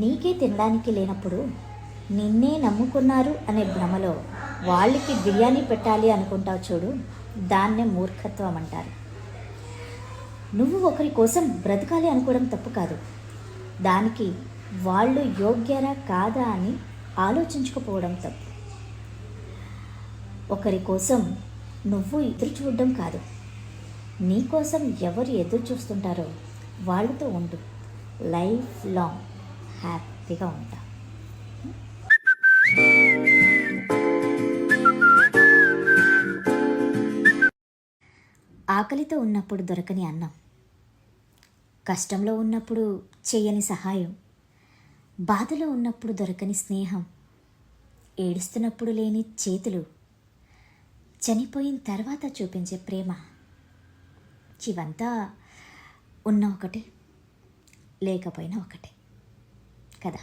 నీకే తినడానికి లేనప్పుడు నిన్నే నమ్ముకున్నారు అనే భ్రమలో వాళ్ళకి బిర్యానీ పెట్టాలి అనుకుంటావు చూడు, దాన్నే మూర్ఖత్వం అంటారు. నువ్వు ఒకరి కోసం బ్రతకాలి అనుకోవడం తప్పు కాదు, దానికి వాళ్ళు యోగ్యరా కాదా అని ఆలోచించుకోపోవడం తప్పు. ఒకరి కోసం నువ్వు ఎదురు చూడడం కాదు, నీ కోసం ఎవరు ఎదురు చూస్తుంటారో వాళ్ళతో ఉండు, లైఫ్ లాంగ్ హ్యాపీగా ఉంటా. ఆకలితో ఉన్నప్పుడు దొరకని అన్నం, కష్టంలో ఉన్నప్పుడు చేయని సహాయం, బాధలో ఉన్నప్పుడు దొరకని స్నేహం, ఏడుస్తున్నప్పుడు లేని చేతులు, చనిపోయిన తర్వాత చూపించే ప్రేమ, ఇవంతా ఉన్న ఒకటే, లేకపోయినా ఒకటే కదా.